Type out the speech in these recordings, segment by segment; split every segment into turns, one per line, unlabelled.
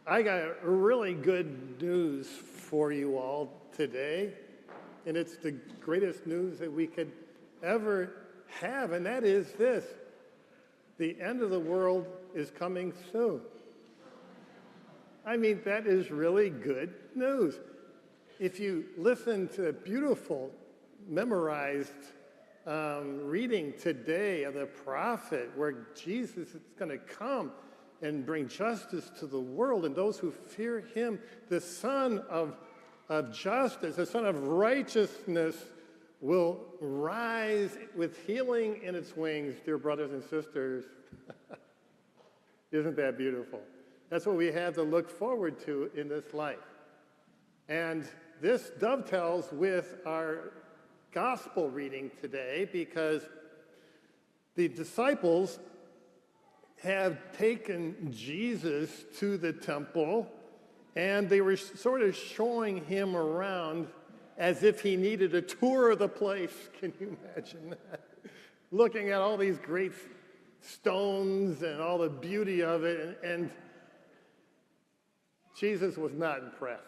I got really good news for you all today, and it's the greatest news that we could ever have, and that is this: the end of the world is coming soon. I mean, that is really good news. If you listen to beautiful, memorized reading today of the prophet, where Jesus is going to come and bring justice to the world and those who fear him, the Son of justice, the Son of righteousness will rise with healing in its wings, dear brothers and sisters. Isn't that beautiful? That's what we have to look forward to in this life. And this dovetails with our gospel reading today, because the disciples have taken Jesus to the temple, and they were sort of showing him around as if he needed a tour of the place. Can you imagine that? Looking at all these great stones and all the beauty of it, and Jesus was not impressed.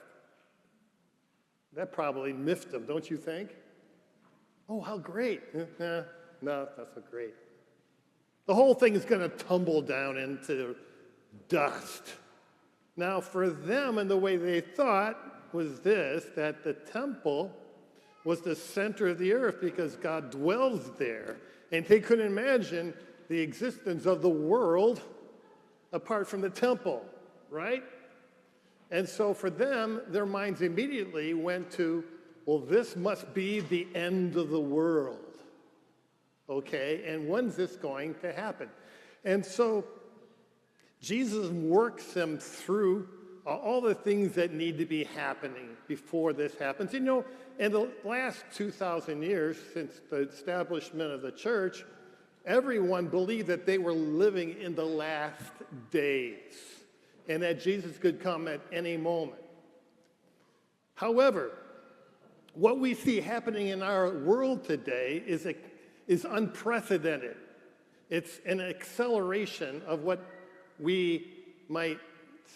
That probably miffed him, don't you think? Oh, how great. No, not so great. The whole thing is going to tumble down into dust. Now, for them, and the way they thought was this, that the temple was the center of the earth because God dwells there. And they couldn't imagine the existence of the world apart from the temple, right? And so for them, their minds immediately went to, well, this must be the end of the world. Okay, and when's this going to happen? And so Jesus works them through all the things that need to be happening before this happens. You know, in the last 2,000 years, since the establishment of the church, everyone believed that they were living in the last days and that Jesus could come at any moment. However, what we see happening in our world today is unprecedented. It's an acceleration of what we might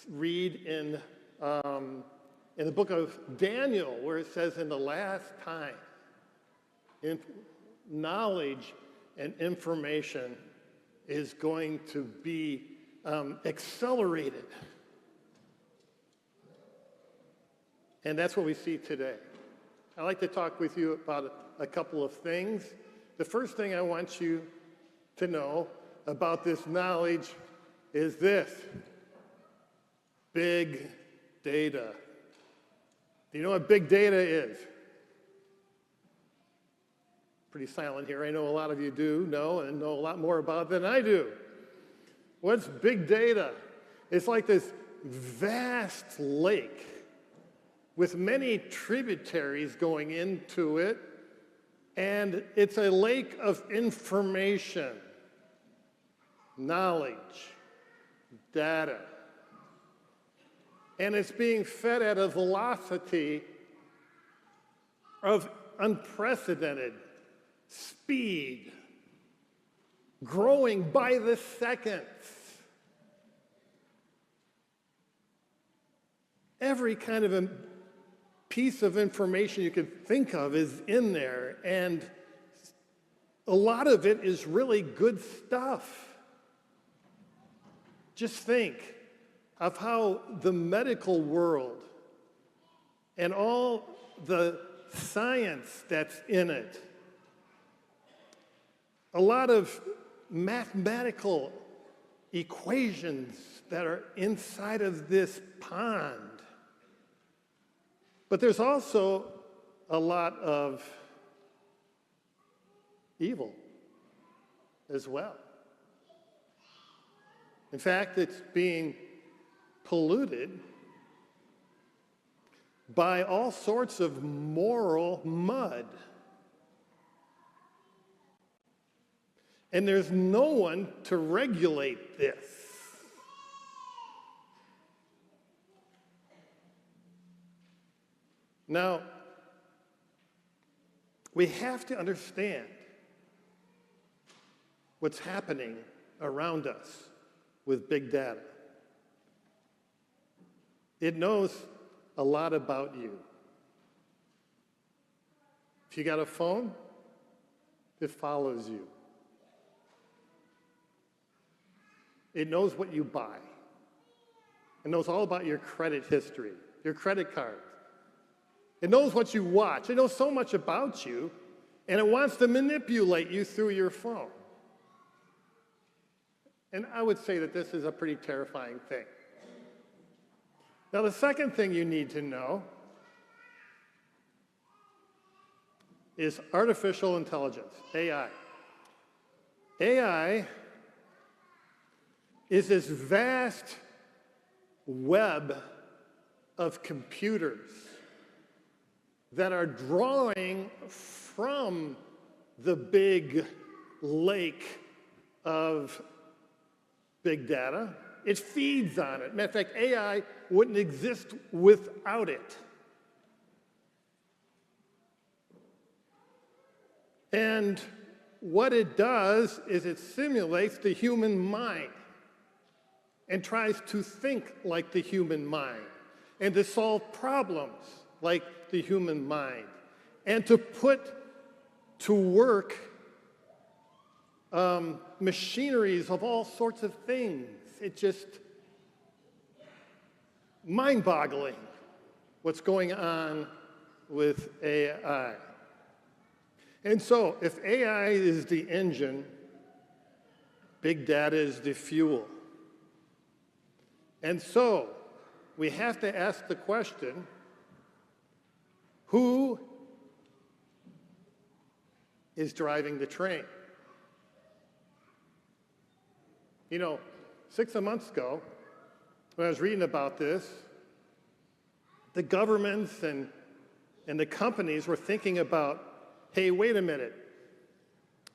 read in the book of Daniel, where it says, in the last time, knowledge and information is going to be accelerated. And that's what we see today. I'd like to talk with you about a couple of things. The first thing I want you to know about this knowledge is this: big data. Do you know what big data is? Pretty silent here. I know a lot of you do know and know a lot more about it than I do. What's big data? It's like this vast lake with many tributaries going into it, and it's a lake of information, knowledge, data. And it's being fed at a velocity of unprecedented speed, growing by the seconds. Every kind of a piece of information you can think of is in there, and a lot of it is really good stuff. Just think of how the medical world and all the science that's in it, a lot of mathematical equations that are inside of this pond. But there's also a lot of evil as well. In fact, it's being polluted by all sorts of moral mud. And there's no one to regulate this. Now, we have to understand what's happening around us with big data. It knows a lot about you. If you got a phone, it follows you. It knows what you buy. It knows all about your credit history, your credit cards. It knows what you watch. It knows so much about you, and it wants to manipulate you through your phone. And I would say that this is a pretty terrifying thing. Now, the second thing you need to know is artificial intelligence, AI. AI is this vast web of computers that are drawing from the big lake of big data. It feeds on it. Matter of fact, AI wouldn't exist without it. And what it does is it simulates the human mind and tries to think like the human mind and to solve problems like the human mind and to put to work machineries of all sorts of things. It's just mind-boggling what's going on with AI. And so, if AI is the engine, big data is the fuel. And so, we have to ask the question, who is driving the train? You know, 6 months ago, when I was reading about this, the governments and the companies were thinking about, hey, wait a minute.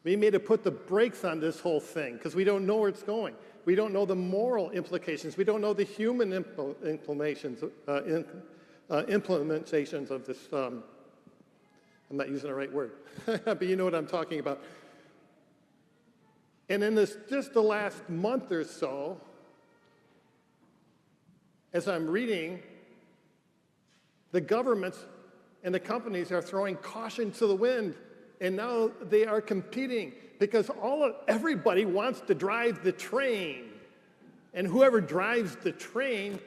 We need to put the brakes on this whole thing because we don't know where it's going. We don't know the moral implications. We don't know the human implementations of this. I'm not using the right word, but you know what I'm talking about. And in just the last month or so, as I'm reading, the governments and the companies are throwing caution to the wind, and now they are competing because everybody wants to drive the train, and whoever drives the train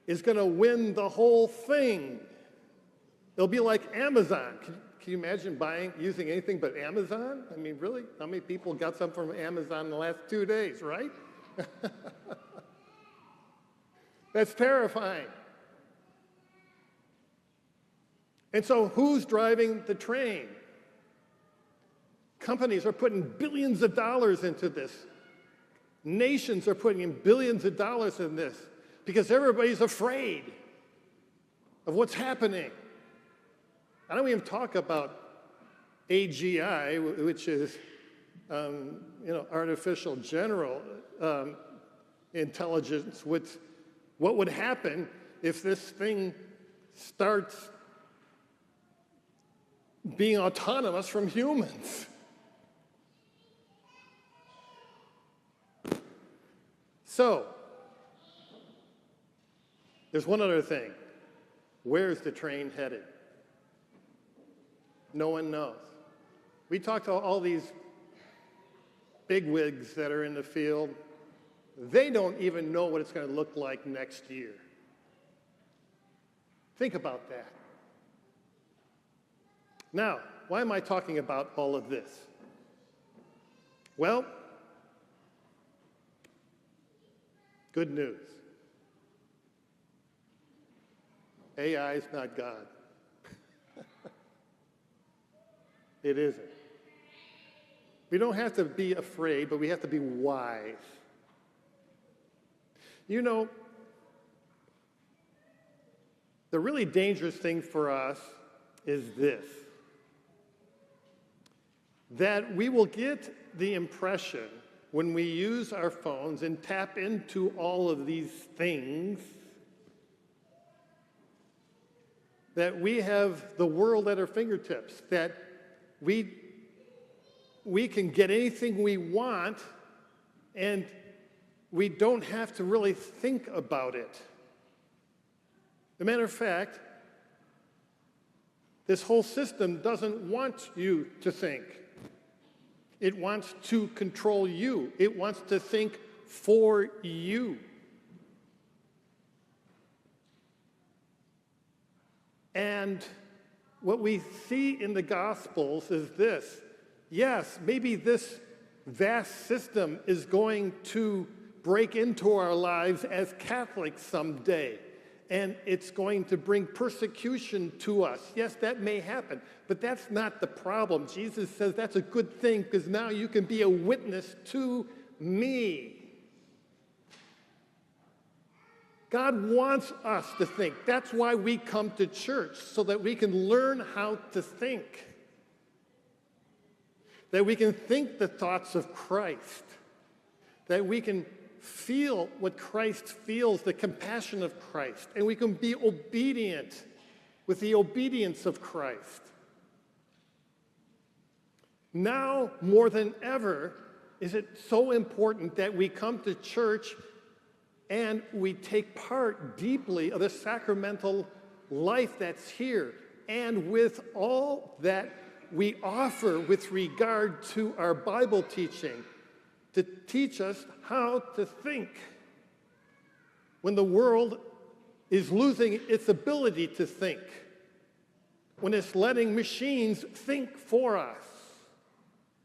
is going to win the whole thing. It'll be like Amazon. Can you imagine using anything but Amazon? I mean, really? How many people got something from Amazon in the last 2 days, right? That's terrifying. And so who's driving the train? Companies are putting billions of dollars into this. Nations are putting in billions of dollars in this because everybody's afraid of what's happening. I don't even talk about AGI, which is artificial general intelligence. What would happen if this thing starts being autonomous from humans? So, there's one other thing. Where's the train headed? No one knows. We talked to all these bigwigs that are in the field. They don't even know what it's going to look like next year. Think about that. Now, why am I talking about all of this? Well, good news. AI is not God. It isn't. We don't have to be afraid, but we have to be wise. You know, the really dangerous thing for us is this, that we will get the impression when we use our phones and tap into all of these things that we have the world at our fingertips, that we can get anything we want and we don't have to really think about it. As a matter of fact, this whole system doesn't want you to think. It wants to control you. It wants to think for you. And what we see in the Gospels is this. Yes, maybe this vast system is going to break into our lives as Catholics someday, and it's going to bring persecution to us. Yes, that may happen, but that's not the problem. Jesus says that's a good thing because now you can be a witness to me. God wants us to think. That's why we come to church, so that we can learn how to think. That we can think the thoughts of Christ. That we can feel what Christ feels, the compassion of Christ. And we can be obedient with the obedience of Christ. Now, more than ever, is it so important that we come to church and we take part deeply of the sacramental life that's here, and with all that we offer with regard to our Bible teaching, to teach us how to think when the world is losing its ability to think, when it's letting machines think for us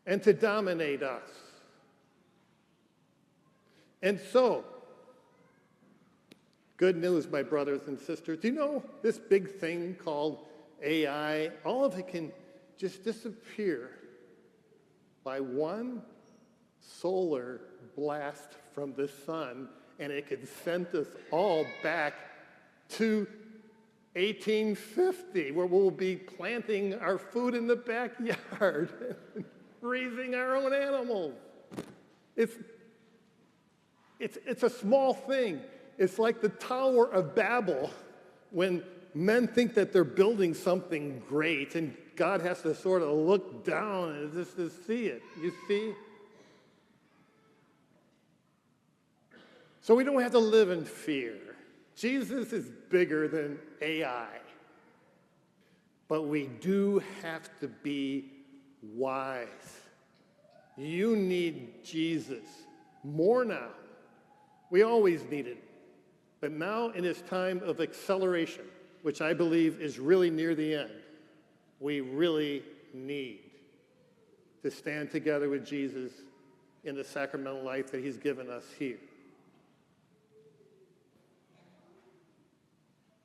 and to dominate us. And so, good news, my brothers and sisters. Do you know this big thing called AI? All of it can just disappear by one solar blast from the sun, and it could send us all back to 1850, where we'll be planting our food in the backyard, raising our own animals. It's a small thing. It's like the Tower of Babel, when men think that they're building something great, and God has to sort of look down and just to see it. You see? So we don't have to live in fear. Jesus is bigger than AI. But we do have to be wise. You need Jesus more now. We always needed it. But now, in this time of acceleration, which I believe is really near the end, we really need to stand together with Jesus in the sacramental life that he's given us here.